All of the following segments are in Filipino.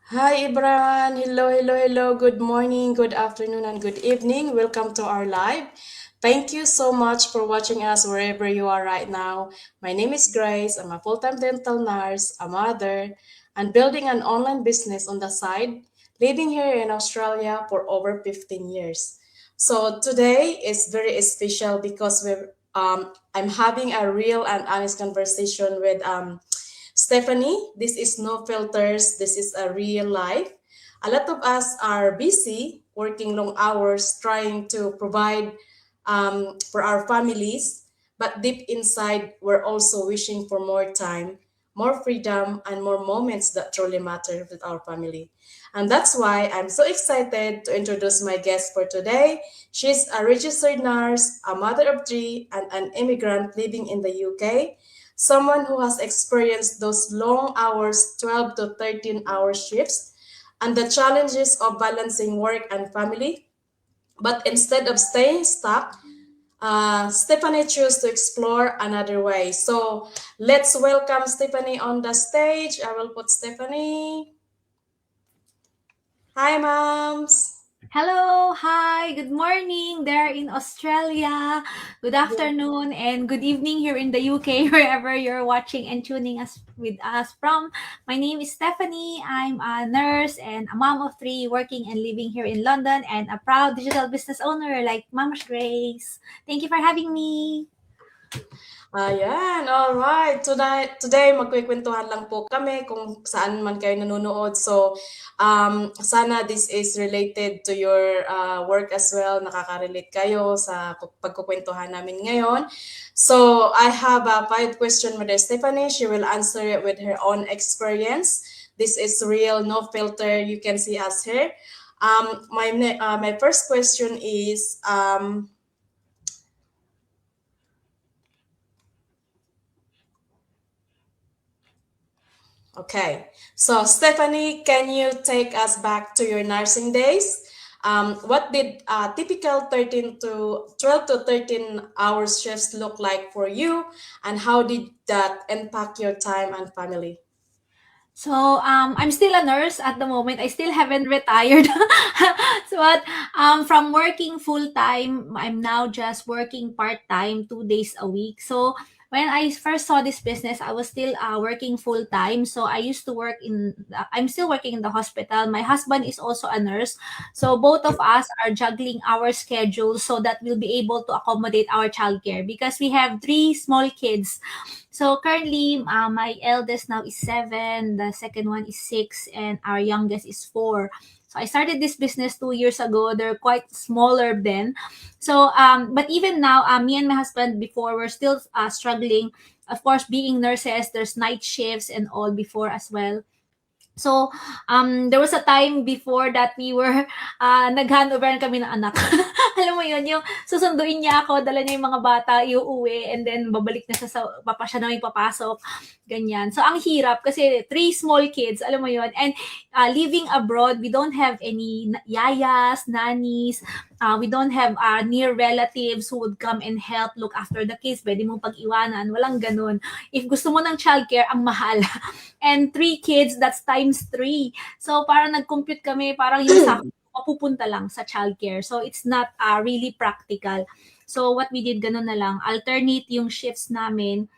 Hi everyone. Hello. Good morning, good afternoon, and good evening. Welcome to our live. Thank you so much for watching us wherever you are right now. My name is Grace. I'm a full-time dental nurse, a mother, and building an online business on the side, living here in Australia for over 15 years. So today is very special because I'm having a real and honest conversation with Stephanie. This is no filters. This is a real life. A lot of us are busy working long hours trying to provide for our families, but deep inside, we're also wishing for more time, more freedom, and more moments that truly matter with our family. And that's why I'm so excited to introduce my guest for today. She's a registered nurse, a mother of three, and an immigrant living in the UK. Someone who has experienced those long hours, 12 to 13-hour shifts, and the challenges of balancing work and family. But instead of staying stuck, Stephanie chose to explore another way. So let's welcome Stephanie on the stage. I will put Stephanie. Hi, moms. Hello, hi, good morning there in Australia. Good Good. afternoon and good evening here in the UK, wherever you're watching and tuning us with us from. My name is Stephanie. I'm a nurse and a mom of three working and living here in London and a proud digital business owner like Mama Grace. Thank you for having me. Ayan, alright. Today magkukwentuhan lang po kami kung saan man kayo nanonood. So, sana this is related to your work as well. Nakaka-relate kayo sa pagkukwentuhan namin ngayon. So, I have a 5 question with Stephanie. She will answer it with her own experience. This is real, no filter. You can see us here. My first question is, okay. So, Stephanie, can you take us back to your nursing days? What did typical 13 to 12 to 13 hours shifts look like for you, and how did that impact your time and family? I'm still a nurse at the moment. I still haven't retired. From working full time, I'm now just working part time, 2 days a week. So, when I first saw this business, I was still working full time. So, I used to work I'm still working in the hospital. My husband is also a nurse. So, both of us are juggling our schedules so that we'll be able to accommodate our childcare because we have three small kids. So currently, my eldest now is 7, the second one is 6, and our youngest is 4. So I started this business 2 years ago. They're quite smaller then. But even now, me and my husband before we're still struggling. Of course, being nurses, there's night shifts and all before as well. So, there was a time before that we were, nag-handover kami ng anak. Alam mo yun, yung susunduin niya ako, dala niya yung mga bata, iuuwi, and then babalik na siya siya na may papasok, ganyan. So, ang hirap kasi three small kids, alam mo yun, and living abroad, we don't have any yayas, nannies, we don't have near relatives who would come and help look after the kids, pwede mong pag-iwanan, walang ganun. If gusto mo ng childcare, ang mahal. And three kids, that's times three. So parang nag-compute kami, parang yung sa mapupunta lang sa childcare. So it's not really practical. So what we did, ganun na lang. Alternate yung shifts namin.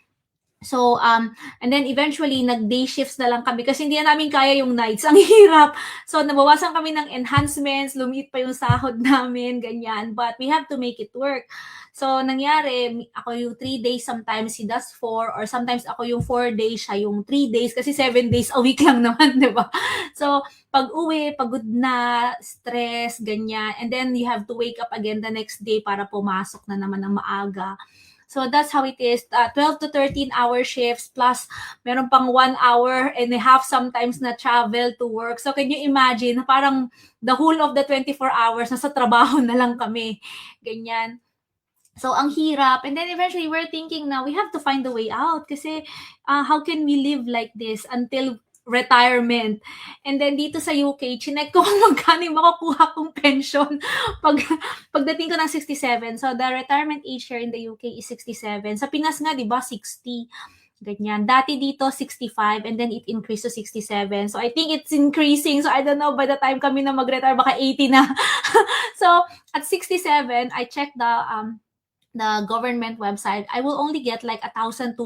And then eventually, nag-day shifts na lang kami kasi hindi na namin kaya yung nights. Ang hirap. So, nabawasan kami ng enhancements, lumiit pa yung sahod namin, ganyan. But we have to make it work. So, nangyari, ako yung 3 days, sometimes he does 4, or sometimes ako yung 4 days, siya yung 3 days, kasi 7 days a week lang naman, di ba? So, pag uwi, pagod na, stress, ganyan. And then, you have to wake up again the next day para pumasok na naman ng maaga. So that's how it is. 12 to 13 hour shifts plus meron pang 1 hour and a half sometimes na travel to work. So can you imagine, parang the whole of the 24 hours nasa trabaho na lang kami. Ganyan. So, ang hirap. And then eventually, we're thinking now, we have to find a way out. Kasi, how can we live like this until retirement? And then dito sa UK, chinek ko kung magkano yung makukuha kong pension pag, pagdating ko ng 67. So, the retirement age here in the UK is 67. Sa Pinas nga, di ba, 60. Ganyan. Dati dito 65 and then it increased to 67. So I think it's increasing. So I don't know by the time kami na mag-retire baka 80 na. So at 67, I checked the government website, I will only get like 1,200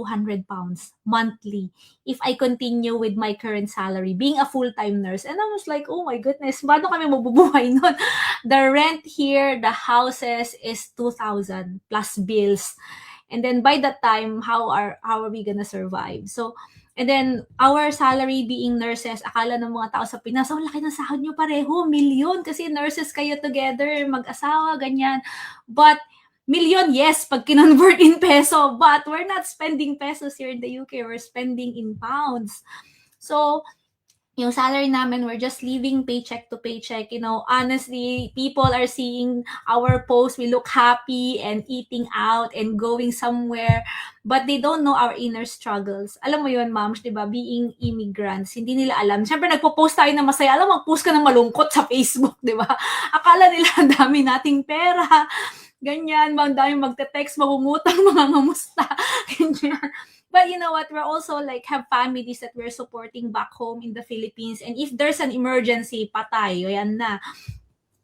pounds monthly if I continue with my current salary, being a full-time nurse. And I was like, oh my goodness, paano kami mabubuhay nun? The rent here, the houses is 2,000 plus bills. And then by that time, how are we gonna survive? So, and then our salary being nurses, akala ng mga tao sa Pinas, oh, laki ng sahod nyo pareho, million kasi nurses kayo together, mag-asawa, ganyan. But million, yes, pag kinonvert in peso, but we're not spending pesos here in the UK, we're spending in pounds. So, yung salary namin, we're just living paycheck to paycheck. You know, honestly, people are seeing our posts, we look happy and eating out and going somewhere, but they don't know our inner struggles. Alam mo yun, moms, di ba? Being immigrants, hindi nila alam. Siyempre, nagpo-post tayo na masaya. Alam, mag-post ka ng malungkot sa Facebook, di ba? Akala nila ang dami nating pera. Ganyan, ang dami magte-text, mangungutang, mga ngamusta. Ganyan. But you know what, we're also like have families that we're supporting back home in the Philippines. And if there's an emergency, patay, yan na.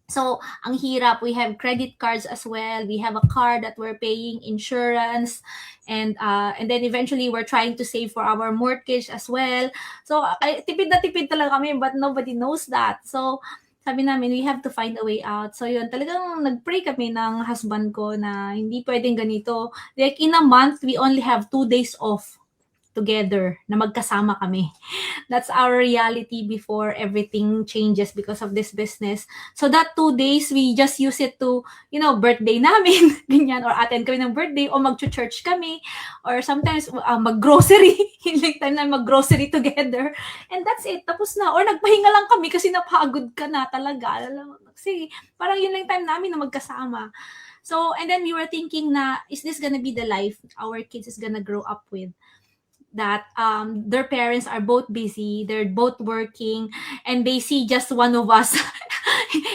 So, ang hirap. We have credit cards as well. We have a car that we're paying insurance. And then eventually, we're trying to save for our mortgage as well. So, tipid na tipid talaga kami, but nobody knows that. So, sabi namin, we have to find a way out. So, yun, talagang nag-pray kami ng husband ko na hindi pwedeng ganito. Like, in a month, we only have 2 days off together na magkasama kami. That's our reality before everything changes because of this business. So that 2 days, we just use it to, you know, birthday namin, ganyan, or attend kami ng birthday, or mag-church kami, or sometimes mag-grocery, like time na mag-grocery together, and that's it, tapos na. Or nagpahinga lang kami kasi napagod ka na talaga. Kasi parang yun lang time namin na magkasama. So, and then we were thinking na, is this gonna be the life our kids is gonna grow up with? That their parents are both busy, they're both working, and they see just one of us.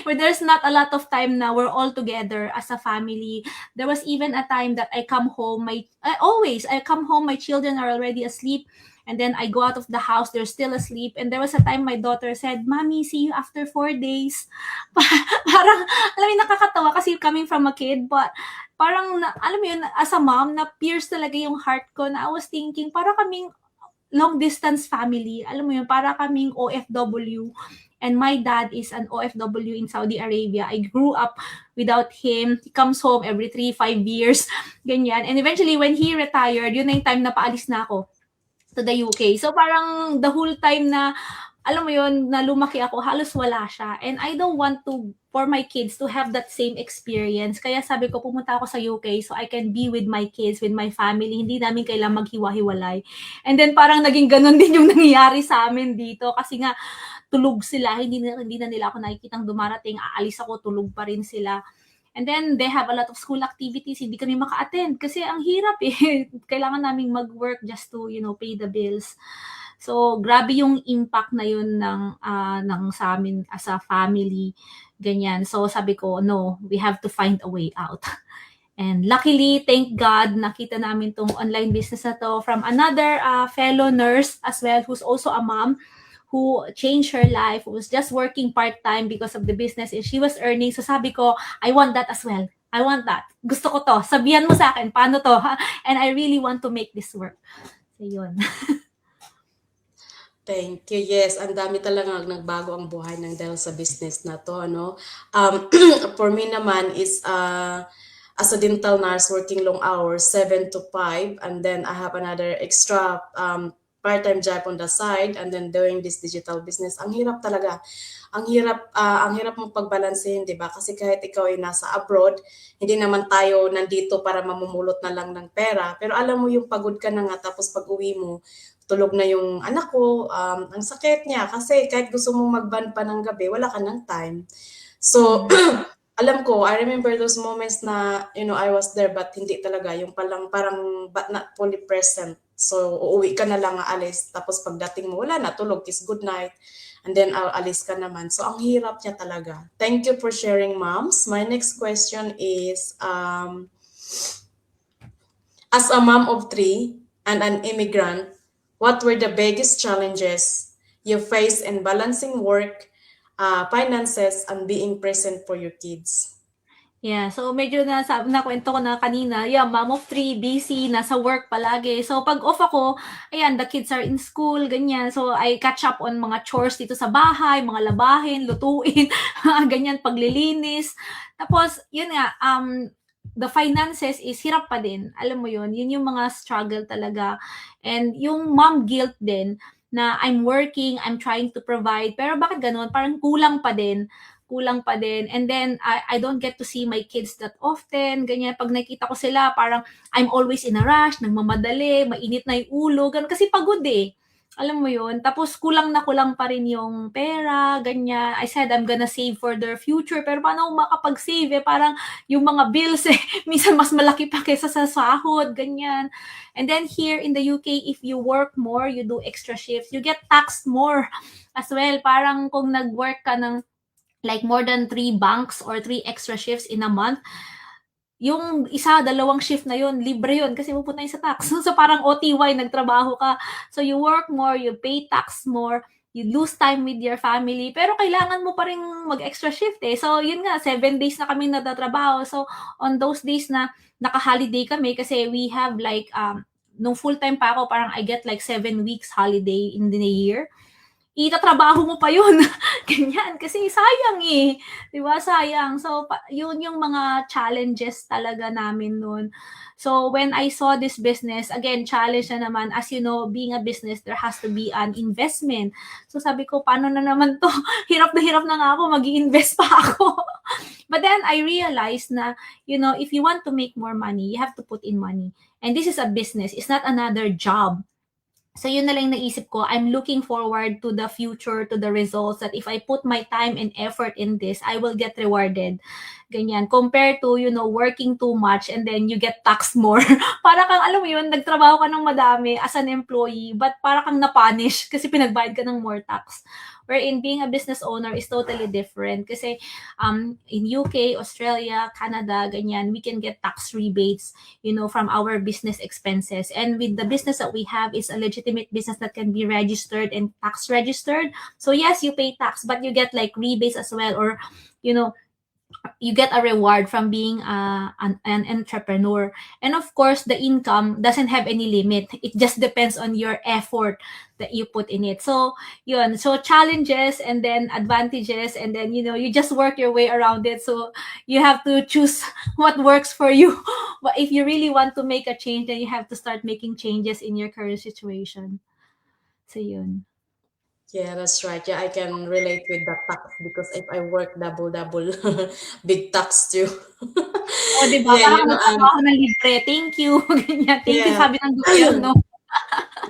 Where there's not a lot of time now, we're all together as a family. There was even a time that I come home, I come home, my children are already asleep, and then I go out of the house, they're still asleep. And there was a time my daughter said, "Mommy, see you after 4 days." Parang, alam mo, nakakatawa kasi coming from a kid, but parang, alam mo yun, as a mom, na-pierce talaga yung heart ko na I was thinking, para kaming long distance family. Alam mo yun, para kaming OFW. And my dad is an OFW in Saudi Arabia. I grew up without him. He comes home every 3-5 years. Ganyan. And eventually, when he retired, yun na yung time na paalis na ako to the UK. So parang the whole time na, alam mo yun, na lumaki ako, halos wala siya. And I don't want for my kids to have that same experience. Kaya sabi ko, pumunta ako sa UK so I can be with my kids, with my family. Hindi namin kailangang maghiwa-hiwalay. And then parang naging ganun din yung nangyayari sa amin dito. Kasi nga, tulog sila. Hindi na nila ako nakikitang dumarating. Aalis ako, tulog pa rin sila. And then, they have a lot of school activities. Hindi kami maka-attend kasi ang hirap eh. Kailangan naming mag-work just to, you know, pay the bills. So, grabe yung impact na yun ng sa amin as a family. Ganyan. So, sabi ko, no, we have to find a way out. And luckily, thank God, nakita namin tong online business na to from another fellow nurse as well, who's also a mom, who changed her life, who was just working part-time because of the business, and she was earning. So sabi ko, I want that as well. I want that. Gusto ko to. Sabihan mo sa akin, paano to? And I really want to make this work. So, yun. Thank you. Yes, ang dami talaga nagbago ang buhay ng dahil sa business na to, ano. For me naman is as a dental nurse working long hours, 7 to 5, and then I have another extra part-time job on the side, and then doing this digital business. Ang hirap talaga. Ang hirap mong pagbalansehin, 'di ba? Kasi kahit ikaw ay nasa abroad, hindi naman tayo nandito para mamumulot na lang ng pera. Pero alam mo yung pagod ka na nga, tapos pag-uwi mo, tulog na yung anak ko, ang sakit niya kasi kahit gusto mong mag-band pa ng gabi, wala ka ng time. So, alam ko, I remember those moments na, you know, I was there but hindi talaga, yung parang but not fully present. So, uuwi ka na lang, aalis, tapos pagdating mo, wala na, tulog, kiss good night, and then alis ka naman. So, ang hirap niya talaga. Thank you for sharing, moms. My next question is, as a mom of 3, and an immigrant, what were the biggest challenges you faced in balancing work, finances, and being present for your kids? Yeah, so medyo nakwento ko na kanina, yeah, mom of three, busy, nasa work palagi. So pag off ako, ayan, the kids are in school, ganyan. So I catch up on mga chores dito sa bahay, mga labahin, lutuin, ganyan, paglilinis. Tapos, yun nga, the finances is hirap pa din. Alam mo yun, yun yung mga struggle talaga. And yung mom guilt din, na I'm working, I'm trying to provide, pero bakit ganun? Parang kulang pa din. And then, I don't get to see my kids that often. Ganyan, pag nakita ko sila, parang I'm always in a rush, nagmamadali, mainit na yung ulo, ganun. Kasi pagod eh. Alam mo yun? Tapos kulang pa rin yung pera, ganyan. I said I'm gonna save for their future, pero paano ako makapag-save eh? Parang yung mga bills eh, minsan mas malaki pa kaysa sa sahod, ganyan. And then here in the UK, if you work more, you do extra shifts, you get taxed more as well. Parang kung nag-work ka ng like more than 3 banks or 3 extra shifts in a month, yung isa, dalawang shift na yun, libre yun kasi pupunta yun sa tax. So parang OTY, nagtrabaho ka. So you work more, you pay tax more, you lose time with your family, pero kailangan mo pa rin mag-extra shift eh. So yun nga, 7 days na kami natatrabaho. So on those days na naka-holiday kami kasi we have like, nung full-time pa ako, parang I get like 7 weeks holiday in the year, itatrabaho mo pa yun. Ganyan. Kasi sayang eh. Di ba? Sayang. So, yun yung mga challenges talaga namin nun. So, when I saw this business, again, challenge na naman. As you know, being a business, there has to be an investment. So, sabi ko, paano na naman to? Hirap na nga ako. Mag-i-invest pa ako. But then, I realized na, if you want to make more money, you have to put in money. And this is a business. It's not another job. So yun na lang naisip ko, I'm looking forward to the future, to the results, that if I put my time and effort in this, I will get rewarded. Ganyan. Compared to, working too much and then you get taxed more. Para kang, alam mo yun, nagtrabaho ka ng madami as an employee, but para kang napunish kasi pinagbayad ka ng more tax. Wherein being a business owner is totally different. Kasi in UK, Australia, Canada, ganyan, we can get tax rebates, from our business expenses. And with the business that we have, it's a legitimate business that can be registered and tax registered. So yes, you pay tax, but you get like rebates as well, or, you get a reward from being an entrepreneur. And of course, the income doesn't have any limit. It just depends on your effort that you put in it. So, yun. So, challenges and then advantages, and then, you just work your way around it. So, you have to choose what works for you. But if you really want to make a change, then you have to start making changes in your current situation. So, yun. Yeah, that's right. Yeah, I can relate with the tax because if I work double, big tax too. O, di ba? Yeah, Parang nagtrabaho ng libre. Thank you. Ganyan. Thank you, yeah. sabi ng gobyerno.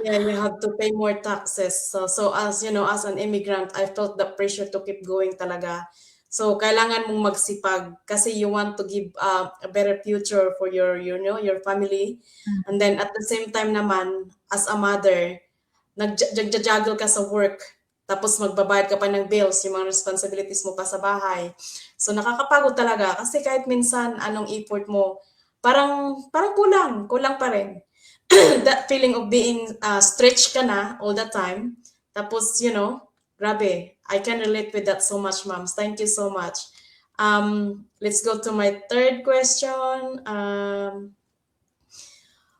Yeah, you have to pay more taxes. So as you know, as an immigrant, I felt the pressure to keep going talaga. So kailangan mong magsipag kasi you want to give a better future for your family. And then at the same time naman, as a mother, nag-juggle ka sa work. Tapos magbabayad ka pa ng bills, yung mga responsibilities mo pa sa bahay. So nakakapagod talaga kasi kahit minsan anong effort mo, parang kulang pa rin. That feeling of being stretched ka na all the time. Tapos, grabe. I can relate with that so much, moms. Thank you so much. Let's go to my third question.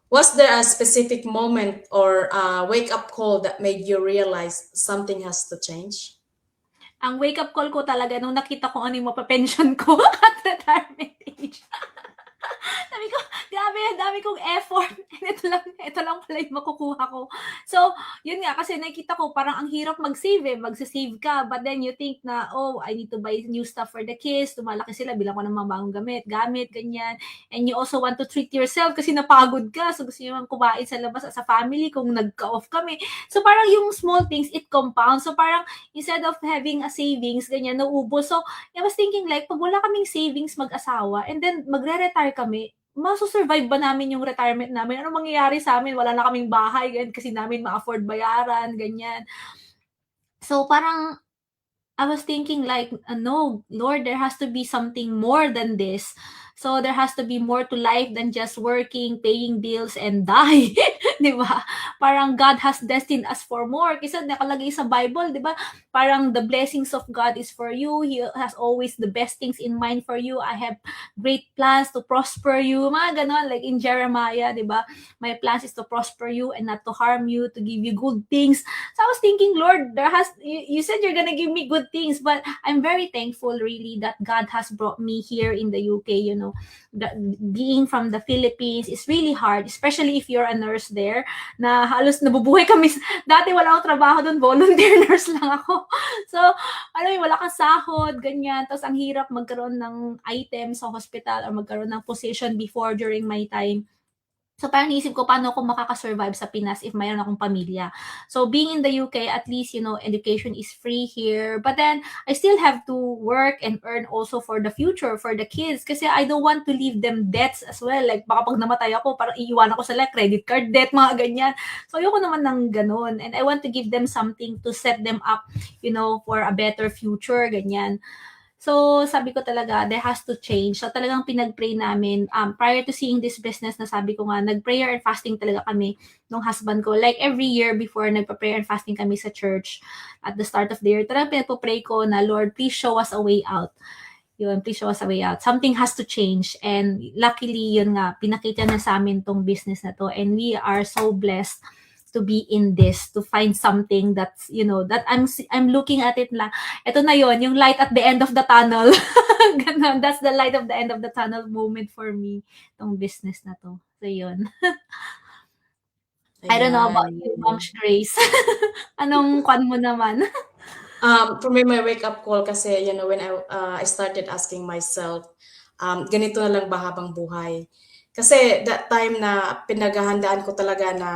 Was there a specific moment or wake-up call that made you realize something has to change? Ang wake-up call ko talaga nung nakita ko ano yung mapapension ko at retirement age. Sabi ko, grabe, ang dami kong effort. And ito lang pala yung makukuha ko. So, yun nga, kasi nakita ko, parang ang hirap mag-save eh. Magsasave ka, but then you think na, oh, I need to buy new stuff for the kids. Tumalaki sila, bilang ko ng mga bagong gamit, ganyan. And you also want to treat yourself kasi napagod ka. So, gusto nyo kumain sa labas as a family kung nagka-off kami. So, parang yung small things, it compounds. So, parang instead of having a savings, ganyan, naubos. So, I was thinking like, pag wala kaming savings mag-asawa, and then magre-retire kami, maso-survive ba namin yung retirement namin? Ano mangyayari sa amin? Wala na kaming bahay, ganyan, kasi namin ma-afford bayaran, ganyan. So, parang, I was thinking like, no, Lord, there has to be something more than this. So there has to be more to life than just working, paying bills, and die. Di ba? Parang God has destined us for more. Kasi nakalagay sa Bible, di ba? Parang the blessings of God is for you. He has always the best things in mind for you. I have great plans to prosper you. Mga ganon, like in Jeremiah, di ba? My plans is to prosper you and not to harm you, to give you good things. So I was thinking, Lord, you said you're gonna give me good things, but I'm very thankful really that God has brought me here in the UK. Being from the Philippines is really hard, especially if you're a nurse there, na halos nabubuhay kami. Dati wala akong trabaho doon, volunteer nurse lang ako. So, alam mo, wala kang sahod, ganyan. Tapos ang hirap magkaroon ng item sa hospital or magkaroon ng position before during my time. So parang naisip ko, paano ako makaka-survive sa Pinas if mayroon akong pamilya. So being in the UK, at least, education is free here. But then, I still have to work and earn also for the future, for the kids. Kasi I don't want to leave them debts as well. Like, baka pag namatay ako, parang iiwan ako sila, credit card debt, mga ganyan. So ayoko naman ng ganun. And I want to give them something to set them up, for a better future, ganyan. So, sabi ko talaga, there has to change. So, talagang pinag-pray namin. Prior to seeing this business, na sabi ko nga, nag-prayer and fasting talaga kami nung husband ko. Like, every year before, nagpa-prayer and fasting kami sa church at the start of the year. Talagang pinag-pray ko na, Lord, please show us a way out. Please show us a way out. Something has to change. And luckily, yun nga, pinakita na sa amin tong business na to. And we are so blessed to be in this, to find something that's, that I'm looking at it la. Ito na yon, yung light at the end of the tunnel. Ganun, that's the light of the end of the tunnel moment for me, tong business na to. So, yun. I don't know about you, Ma'am Grace. Anong kwan mo naman? For me, my wake-up call kasi, when I started asking myself, ganito na lang ba habang buhay? Kasi that time na pinaghahandaan ko talaga na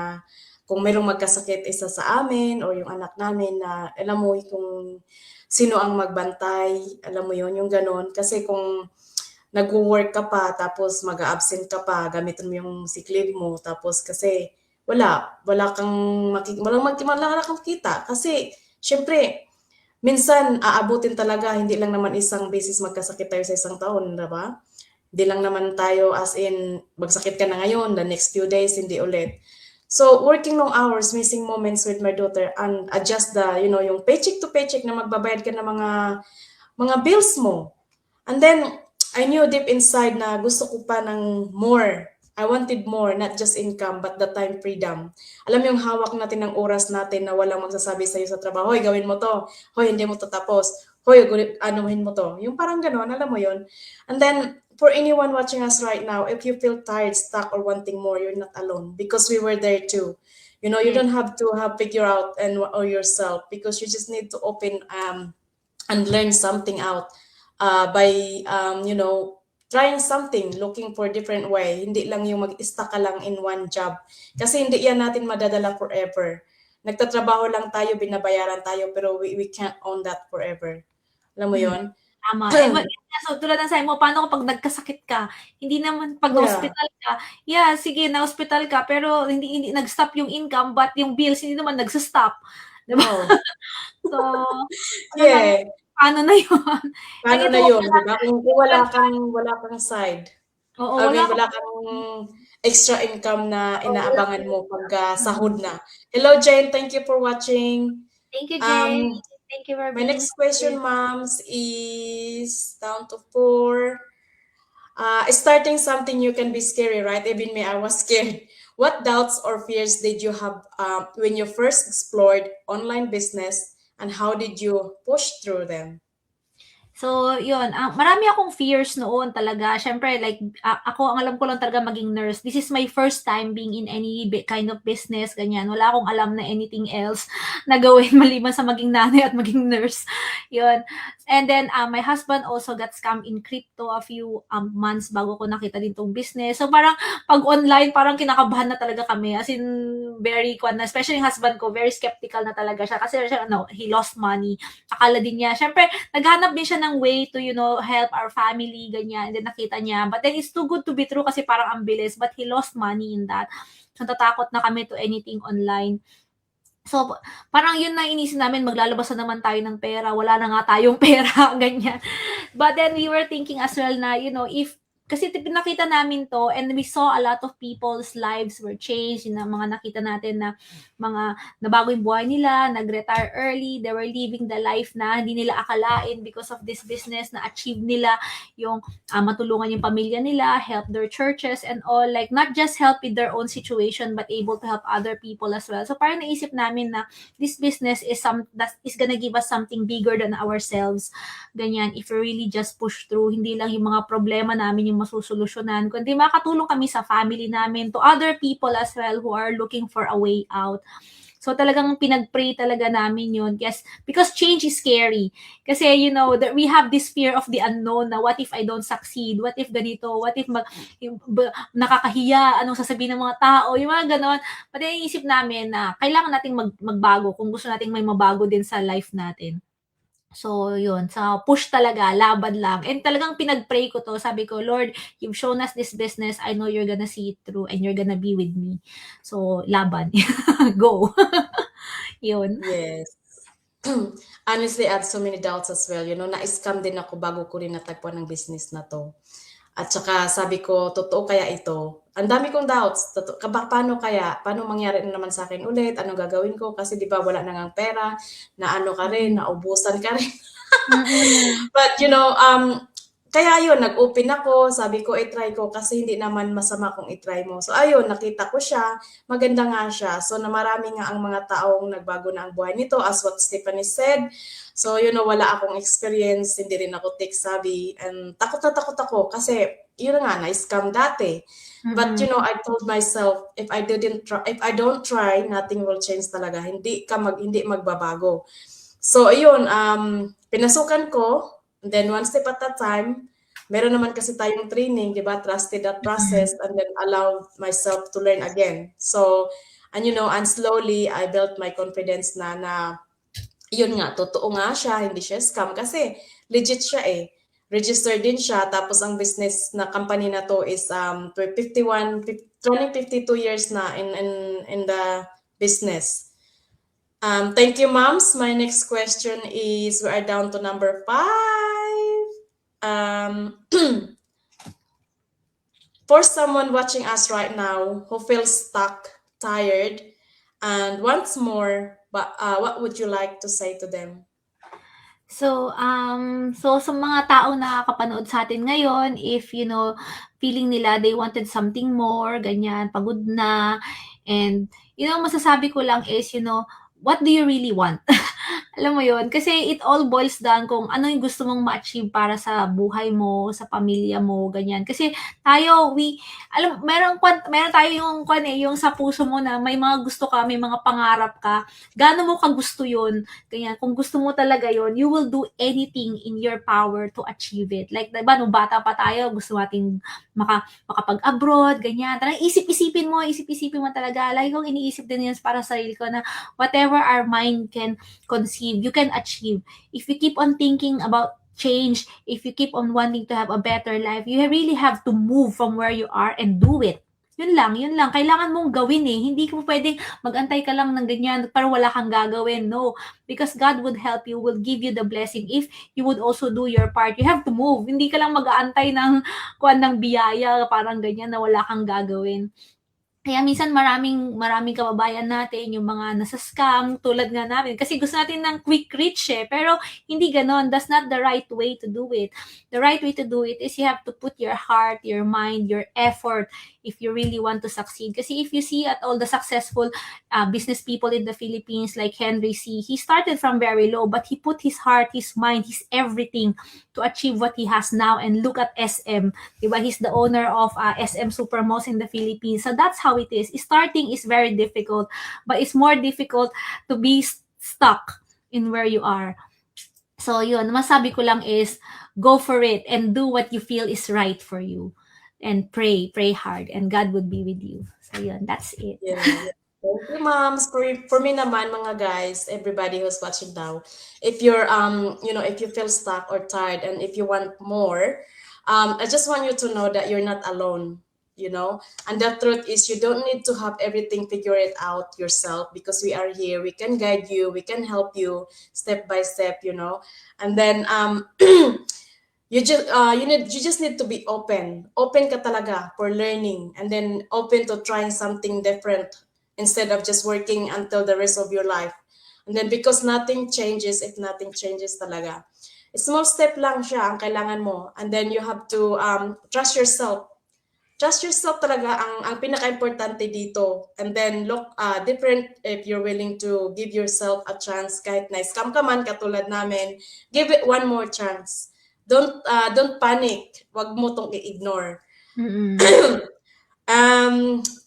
kung mayroong magkasakit isa sa amin or yung anak namin na alam mo kung sino ang magbantay, alam mo yon yung ganon. Kasi kung nag-work ka pa tapos mag-absent ka pa, gamitin mo yung sick leave mo tapos kasi wala kang wala kang kita kasi syempre minsan aabutin talaga hindi lang naman isang beses magkasakit tayo sa isang taon, 'di ba? Hindi lang naman tayo as in magsakit ka na ngayon, the next few days hindi ulit. So, working long hours, missing moments with my daughter and adjust yung paycheck to paycheck na magbabayad ka ng mga bills mo. And then, I knew deep inside na gusto ko pa ng more. I wanted more, not just income, but the time freedom. Alam mo yung hawak natin ng oras natin na walang magsasabi sa'yo sa trabaho, hoy, gawin mo to. Hoy, hindi mo to tapos. Hoy, anuhin mo to. Yung parang gano'n, alam mo yun. And then, for anyone watching us right now, if you feel tired, stuck, or wanting more, you're not alone because we were there too. You don't have to figure out or yourself because you just need to open and learn something out by trying something, looking for different way. Hindi lang yung mag-stuck ka lang in one job. Kasi hindi yan natin madadala forever. Nagtatrabaho lang tayo, binabayaran tayo, pero we can't own that forever. Alam mo yon? Tama. So, tulad ng sabi mo, paano kapag nagkasakit ka? Hindi naman pag na-hospital ka, sige, na-hospital ka, pero hindi nag-stop yung income, but yung bills hindi naman nagsa-stop. Diba? Oh. So, Yeah. paano na yun? Paano na yun, di ba? Kung wala kang side. Oo, wala kang extra income na inaabangan mo pag sahod na. Hello, Jane. Thank you for watching. Thank you, Jane. Thank you for My next question, moms, is down to 4. Starting something new can be scary, right? Even me, I was scared. What doubts or fears did you have when you first explored online business, and how did you push through them? So, yun, marami akong fears noon talaga. Siyempre, like, ako, ang alam ko lang talaga maging nurse. This is my first time being in any kind of business, ganyan. Wala akong alam na anything else na gawin maliban sa maging nanay at maging nurse. Yun. And then, my husband also got scammed in crypto a few months bago ko nakita din tong business. So, parang, pag online, parang kinakabahan na talaga kami. As in, very, especially yung husband ko, very skeptical na talaga siya. Kasi, he lost money. Akala din niya, syempre, naghanap din siya ng way to, help our family, ganyan. And then nakita niya. But then it's too good to be true kasi parang ang bilis. But he lost money in that. So, natatakot na kami to anything online. So, parang yun na inisip namin, maglalabas na naman tayo ng pera. Wala na nga tayong pera, ganyan. But then we were thinking as well na, if kasi pinakita namin to and we saw a lot of people's lives were changed, yung mga nakita natin na mga nabago yung buhay nila, nag-retire early, they were living the life na hindi nila akalain because of this business na achieve nila yung matulungan yung pamilya nila, help their churches and all, like not just help with their own situation but able to help other people as well. So parang naisip namin na this business is that is gonna give us something bigger than ourselves. Ganyan, if we really just push through, hindi lang yung mga problema namin yung masusolusyonan, kundi makatulong kami sa family namin, to other people as well who are looking for a way out. So talagang pinag-pray talaga namin yun. Yes, because change is scary. Kasi that we have this fear of the unknown na what if I don't succeed? What if ganito? What if nakakahiya? Anong sasabihin ng mga tao? Yung mga ganon. But iisip namin na kailangan nating magbago kung gusto nating may mabago din sa life natin. So, yun. Sa push talaga, laban lang. And talagang pinag-pray ko to. Sabi ko, Lord, you've shown us this business. I know you're gonna see it through and you're gonna be with me. So, laban. Go. Yun. Yes. Honestly, I had so many doubts as well. Na-scam din ako bago ko rin natagpuan ng business na to. At saka sabi ko, totoo kaya ito? Ang dami kong doubts. Paano kaya? Paano mangyari na naman sa akin ulit? Anong gagawin ko? Kasi di ba wala na ngang pera, na ano ka rin, naubusan ka rin. But kaya yun, nag-open ako, sabi ko, i-try ko kasi hindi naman masama kung i-try mo. So ayun, nakita ko siya, maganda nga siya. So na marami nga ang mga taong nagbago na ang buhay nito, as what Stephanie said. So wala akong experience, hindi rin ako tech savvy, and takot na takot ako kasi yun nga, na-scam dati. But I told myself, if I don't try, nothing will change talaga. Hindi magbabago. So ayun, pinasukan ko. And then one step at a time, meron naman kasi tayong training, di ba? Trusted that process and then allow myself to learn again. So, and slowly I built my confidence na yun nga, totoo nga siya, hindi siya scam kasi legit siya eh. Registered din siya, tapos ang business na company na to is 52 years na in the business. Thank you, moms. My next question is, we are down to number 5. For someone watching us right now who feels stuck, tired, and wants more, but what would you like to say to them? So, sa mga tao na nakakapanood sa atin ngayon, if, feeling nila they wanted something more, ganyan, pagod na, and, masasabi ko lang is, what do you really want? Alam mo yun? Kasi it all boils down kung ano yung gusto mong ma-achieve para sa buhay mo, sa pamilya mo, ganyan. Kasi tayo, meron tayo yung sa puso mo na may mga gusto ka, may mga pangarap ka. Gaano mo kagusto yun? Ganyan. Kung gusto mo talaga yun, you will do anything in your power to achieve it. Like, diba, nung bata pa tayo, gusto nating makapag-abroad, ganyan. Talagang isip-isipin mo talaga. Lagi kong iniisip din yan para sa sarili ko na whatever our mind can conceive, you can achieve. If you keep on thinking about change, if you keep on wanting to have a better life, you really have to move from where you are and do it. Yun lang. Kailangan mong gawin eh. Hindi mo pwedeng mag-antay ka lang ng ganyan para wala kang gagawin. No. Because God would help you, will give you the blessing if you would also do your part. You have to move. Hindi ka lang mag-aantay ng biyaya, parang ganyan na wala kang gagawin. Kaya minsan maraming kababayan natin yung mga nasa scam tulad nga namin kasi gusto natin ng quick reach pero hindi ganon. That's not the right way to do it. The right way to do it is you have to put your heart, your mind, your effort if you really want to succeed. Kasi if you see at all the successful business people in the Philippines like Henry C., he started from very low but he put his heart, his mind, his everything to achieve what he has now. And look at SM. Diba? He's the owner of SM Supermalls in the Philippines. So that's how it is. Starting is very difficult, but it's more difficult to be stuck in where you are. So yun, masabi ko lang is go for it and do what you feel is right for you. And pray hard and God would be with you. So yun, that's it. Yeah. Thank you, moms. For me naman, mga guys, everybody who's watching now, if you're if you feel stuck or tired and if you want more, I just want you to know that you're not alone. And the truth is you don't need to have everything figured out yourself because we are here. We can guide you, we can help you step by step. And then you just need to be open ka talaga for learning, and then open to trying something different instead of just working until the rest of your life. And then because nothing changes if nothing changes talaga. Small step lang siya ang kailangan mo, and then you have to trust yourself. Trust yourself talaga ang pinaka-importante dito. And then look different if you're willing to give yourself a chance kahit na-scam ka man katulad namin, give it one more chance. Don't panic. Wag mo tong i-ignore. Mm-mm.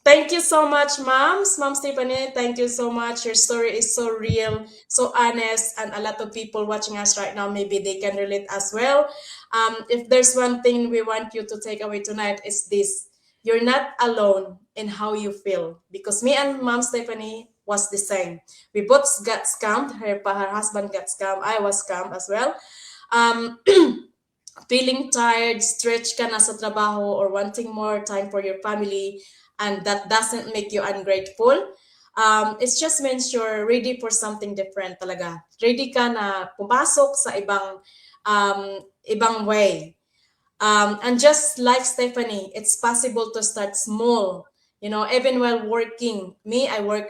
Thank you so much, Mom Stephanie. Thank you so much. Your story is so real, so honest, and a lot of people watching us right now, maybe they can relate as well. If there's one thing we want you to take away tonight, is this: you're not alone in how you feel. Because me and Mom Stephanie was the same. We both got scammed. Her husband got scammed. I was scammed as well. Um, Feeling tired, stretched ka na sa trabaho, or wanting more time for your family, and that doesn't make you ungrateful. It just means you're ready for something different talaga. Ready ka na pumasok sa ibang way. And just like Stephanie, it's possible to start small. Even while working, I work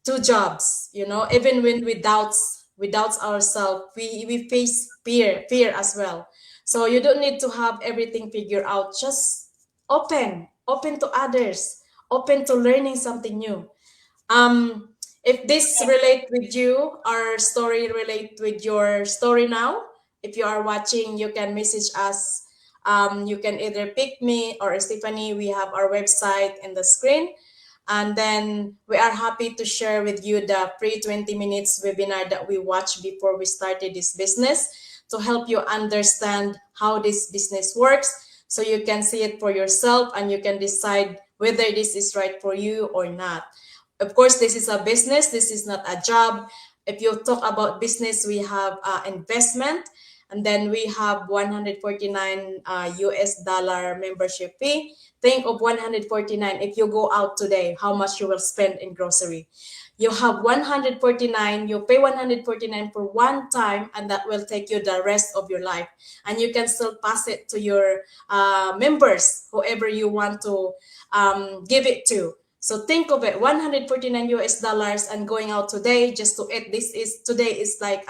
two jobs. Even when we doubts ourselves, we face fear as well. So you don't need to have everything figured out. Just open to others, open to learning something new. um if this relate with you, our story relate with your story now, if you are watching, you can message us. You can either pick me or Stephanie. We have our website in the screen, and then we are happy to share with you the free 20 minutes webinar that we watched before we started this business, to help you understand how this business works, so you can see it for yourself and you can decide whether this is right for you or not. Of course, this is a business, this is not a job. If you talk about business, we have investment, and then we have 149 US dollar membership fee. Think of 149. If you go out today, how much you will spend in grocery. You have 149, you pay 149 for one time, and that will take you the rest of your life. And you can still pass it to your members, whoever you want to give it to. So think of it, 149 US dollars, and going out today just to eat. Today is like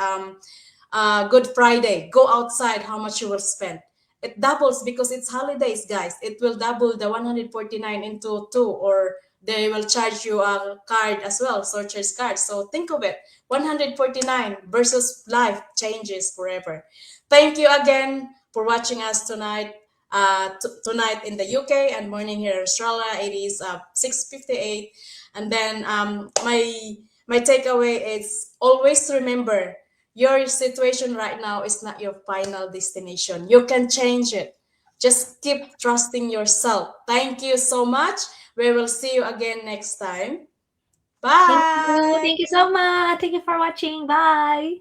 Good Friday. Go outside, how much you will spend. It doubles because it's holidays, guys. It will double the 149 into two, or they will charge you a card as well, Searcher's card. So think of it, 149 versus life changes forever. Thank you again for watching us tonight. Tonight in the UK and morning here in Australia, it is 6:58. And then my takeaway is always remember, your situation right now is not your final destination. You can change it. Just keep trusting yourself. Thank you so much. We will see you again next time. Thank you. Bye. Thank you so much. Thank you for watching. Bye.